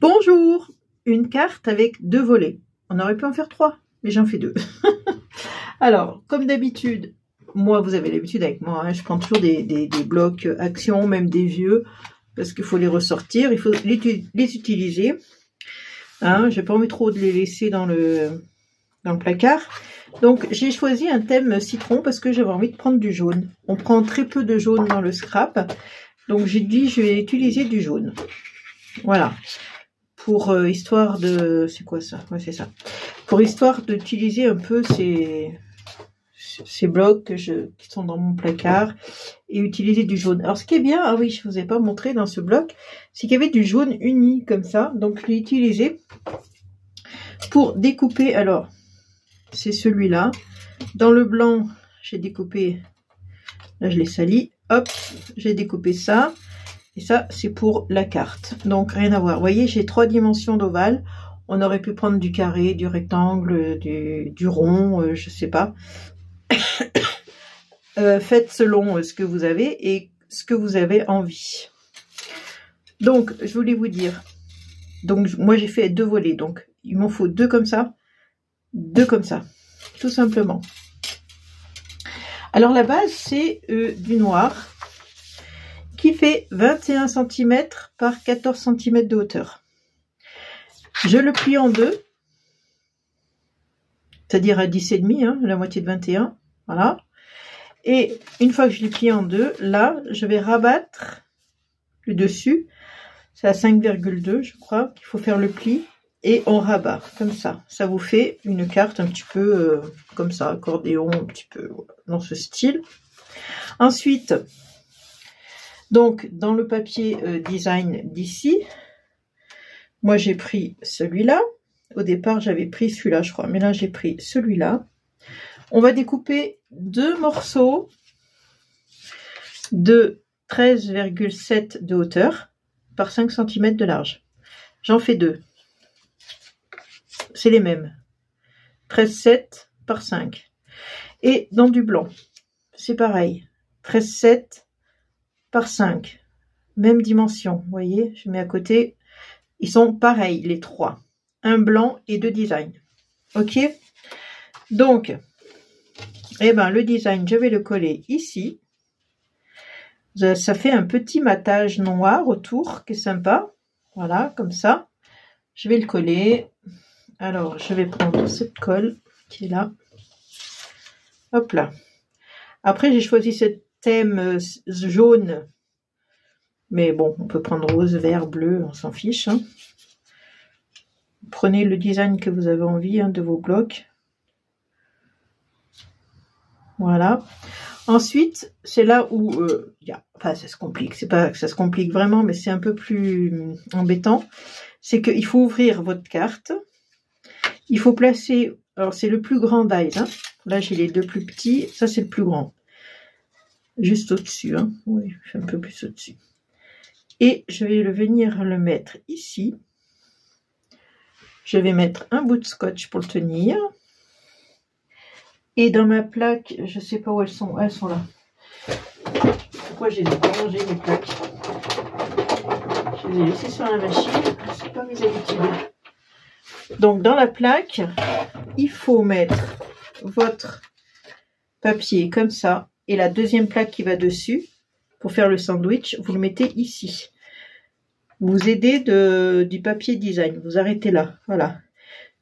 Bonjour, une carte avec 2 volets. On aurait pu en faire 3, mais j'en fais 2. Alors, comme d'habitude, moi, vous avez l'habitude avec moi, hein, je prends toujours des blocs actions, même des vieux, parce qu'il faut les ressortir, il faut les utiliser. Hein, j'ai pas envie trop de les laisser dans le placard. Donc, j'ai choisi un thème citron parce que j'avais envie de prendre du jaune. On prend très peu de jaune dans le scrap, donc j'ai dit je vais utiliser du jaune. Voilà. Pour histoire de... C'est quoi ça? Ouais, c'est ça. Pour histoire d'utiliser un peu ces blocs qui sont dans mon placard et utiliser du jaune. Alors, ce qui est bien, ah oui, je ne vous ai pas montré dans ce bloc, c'est qu'il y avait du jaune uni comme ça. Donc, je l'ai utilisé pour découper. Alors, c'est celui-là. Dans le blanc, j'ai découpé... Là, je l'ai sali. Hop, j'ai découpé ça. Et ça, c'est pour la carte. Donc, rien à voir. Vous voyez, j'ai 3 dimensions d'ovale. On aurait pu prendre du carré, du rectangle, du rond, je sais pas. Faites selon ce que vous avez et ce que vous avez envie. Donc, je voulais vous dire. Donc, moi, j'ai fait 2 volets. Donc, il m'en faut 2 comme ça. 2 comme ça. Tout simplement. Alors, la base, c'est du noir. Qui fait 21 cm par 14 cm de hauteur. Je le plie en 2, c'est-à-dire à 10,5, hein, la moitié de 21, voilà. Et une fois que je l'ai plié en 2, là, je vais rabattre le dessus, c'est à 5,2 je crois, qu'il faut faire le pli, et on rabat, comme ça. Ça vous fait une carte un petit peu comme ça, accordéon, un petit peu dans ce style. Ensuite... Donc, dans le papier design d'ici, moi j'ai pris celui-là. Au départ, j'avais pris celui-là, je crois. Mais là, j'ai pris celui-là. On va découper 2 morceaux de 13,7 de hauteur par 5 cm de large. J'en fais 2. C'est les mêmes. 13,7 par 5. Et dans du blanc, c'est pareil. 13,7 par 5, même dimension, vous voyez, je mets à côté, ils sont pareils les 3, un blanc et 2 design, ok. Donc, eh ben, le design, je vais le coller ici, ça fait un petit matage noir autour, qui est sympa, voilà, comme ça, je vais le coller. Alors, je vais prendre cette colle qui est là, hop là. Après, j'ai choisi ce thème jaune, mais bon, on peut prendre rose, vert, bleu, on s'en fiche. Hein. Prenez le design que vous avez envie de vos blocs. Voilà. Ensuite, c'est là où, enfin, ça se complique. C'est pas que ça se complique vraiment, mais c'est un peu plus embêtant. C'est qu'il faut ouvrir votre carte. Il faut placer, alors c'est le plus grand dies. Hein. Là, j'ai les 2 plus petits. Ça, c'est le plus grand. Juste au-dessus, hein. Oui, je suis un peu plus au-dessus. Et je vais venir le mettre ici. Je vais mettre un bout de scotch pour le tenir. Et dans ma plaque, je ne sais pas où elles sont là. Pourquoi j'ai rangé mes plaques? Je les ai laissées sur la machine, c'est pas mes habitudes. Donc dans la plaque, il faut mettre votre papier comme ça. Et la deuxième plaque qui va dessus, pour faire le sandwich, vous le mettez ici. Vous aidez du papier design. Vous arrêtez là. Voilà.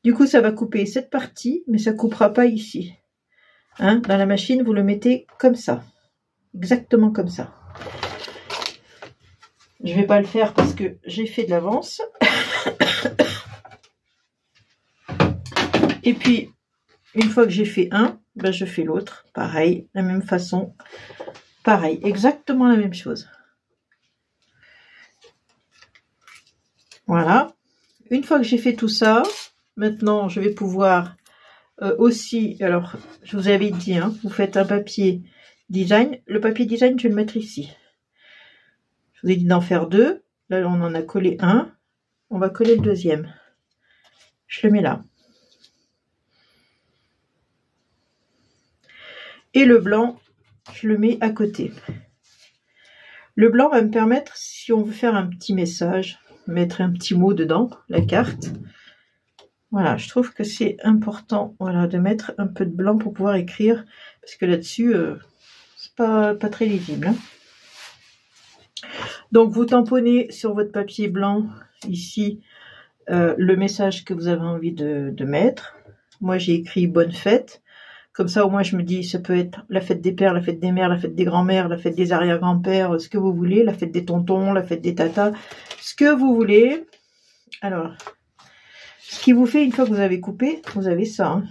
Du coup, ça va couper cette partie, mais ça ne coupera pas ici. Hein, dans la machine, vous le mettez comme ça. Exactement comme ça. Je ne vais pas le faire parce que j'ai fait de l'avance. Et puis, une fois que j'ai fait un, ben je fais l'autre. Pareil, la même façon. Pareil, exactement la même chose. Voilà. Une fois que j'ai fait tout ça, maintenant, je vais pouvoir aussi... Alors, je vous avais dit, hein, vous faites un papier design. Le papier design, je vais le mettre ici. Je vous ai dit d'en faire 2. Là, on en a collé un. On va coller le deuxième. Je le mets là. Et le blanc, je le mets à côté. Le blanc va me permettre, si on veut faire un petit message, mettre un petit mot dedans, la carte. Voilà, je trouve que c'est important, voilà, de mettre un peu de blanc pour pouvoir écrire, parce que là-dessus, c'est pas très lisible. Hein. Donc, vous tamponnez sur votre papier blanc, ici, le message que vous avez envie de mettre. Moi, j'ai écrit « Bonne fête ». Comme ça, au moins, je me dis, ça peut être la fête des pères, la fête des mères, la fête des grands-mères, la fête des arrière-grands-pères, ce que vous voulez, la fête des tontons, la fête des tatas, ce que vous voulez. Alors, ce qui vous fait, une fois que vous avez coupé, vous avez ça. Hein.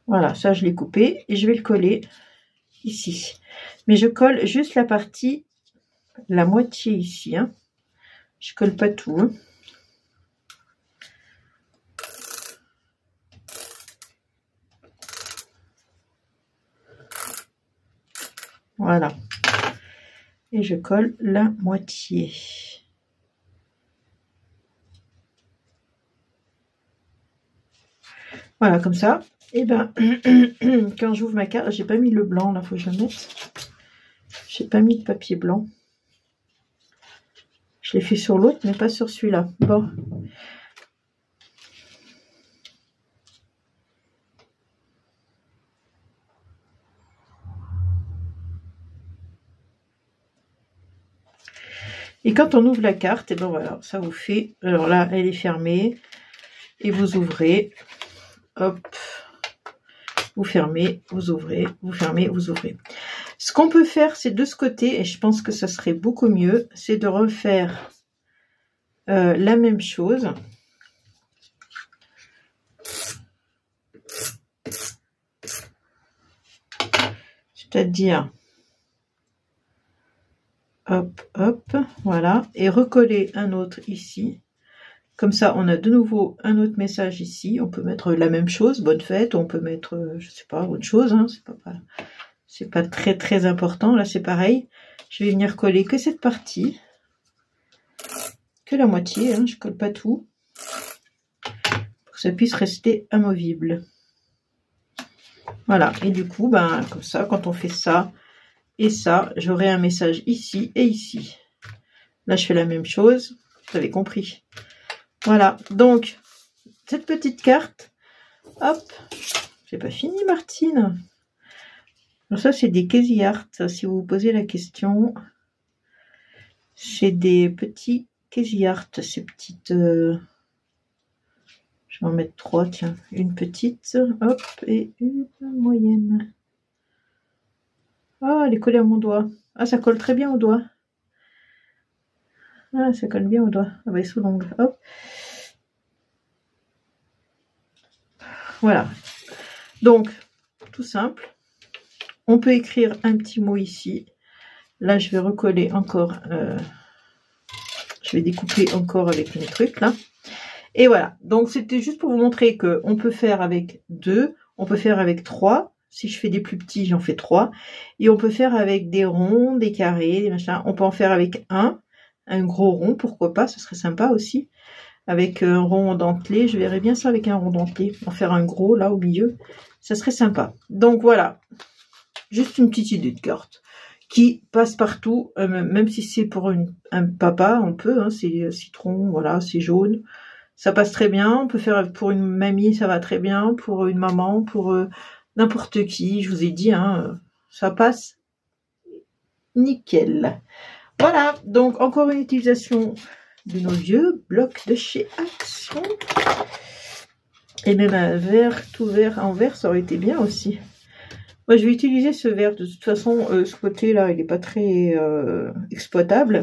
Voilà, ça, je l'ai coupé et je vais le coller ici. Mais je colle juste la partie, la moitié ici. Hein. Je colle pas tout. Hein. Voilà. Et je colle la moitié. Voilà, comme ça. Et ben, quand j'ouvre ma carte, j'ai pas mis le blanc, là, faut que je le mette. J'ai pas mis de papier blanc. Je l'ai fait sur l'autre, mais pas sur celui-là. Bon. Et quand on ouvre la carte, et ben voilà, ça vous fait... Alors là, elle est fermée. Et vous ouvrez. Hop. Vous fermez, vous ouvrez, vous fermez, vous ouvrez. Ce qu'on peut faire, c'est de ce côté, et je pense que ça serait beaucoup mieux, c'est de refaire la même chose. C'est-à-dire... Hop, hop, voilà. Et recoller un autre ici. Comme ça, on a de nouveau un autre message ici. On peut mettre la même chose, bonne fête. On peut mettre, je sais pas, autre chose. Hein, c'est pas très important. Là, c'est pareil. Je vais venir coller que cette partie. Que la moitié. Hein, je colle pas tout. Pour que ça puisse rester amovible. Voilà. Et du coup, ben, comme ça, quand on fait ça... Et ça, j'aurai un message ici et ici. Là, je fais la même chose. Vous avez compris. Voilà. Donc, cette petite carte. Hop. J'ai pas fini, Martine. Alors ça, c'est des Casey Art. Si vous vous posez la question. C'est des petits Casey Art. Ces petites... Je vais en mettre 3, tiens. Une petite. Hop. Et une moyenne. Ah, elle est collée à mon doigt. Ah, ça colle très bien au doigt. Ah, ça colle bien au doigt. Ah, bah, sous l'ongle. Hop. Voilà. Donc, tout simple. On peut écrire un petit mot ici. Là, je vais recoller encore. Je vais découper encore avec mes trucs, là. Et voilà. Donc, c'était juste pour vous montrer qu'on peut faire avec 2. On peut faire avec 3. Si je fais des plus petits, j'en fais 3. Et on peut faire avec des ronds, des carrés, des machins. On peut en faire avec un gros rond, pourquoi pas, ce serait sympa aussi. Avec un rond dentelé, je verrais bien ça avec un rond dentelé. En faire un gros là au milieu, ça serait sympa. Donc voilà, juste une petite idée de carte qui passe partout, même si c'est pour un papa, on peut, hein, c'est citron, voilà, c'est jaune. Ça passe très bien, on peut faire pour une mamie, ça va très bien, pour une maman, pour... n'importe qui, je vous ai dit, hein, ça passe nickel. Voilà, donc encore une utilisation de nos vieux blocs de chez Action. Et même un verre tout vert en verre, ça aurait été bien aussi. Moi, je vais utiliser ce verre. De toute façon, ce côté-là, il n'est pas très exploitable.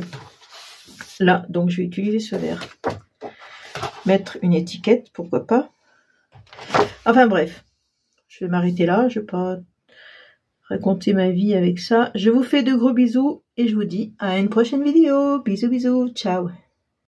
Là, donc je vais utiliser ce verre. Mettre une étiquette, pourquoi pas. Enfin bref. Je vais m'arrêter là, je ne vais pas raconter ma vie avec ça. Je vous fais de gros bisous et je vous dis à une prochaine vidéo. Bisous, bisous, ciao.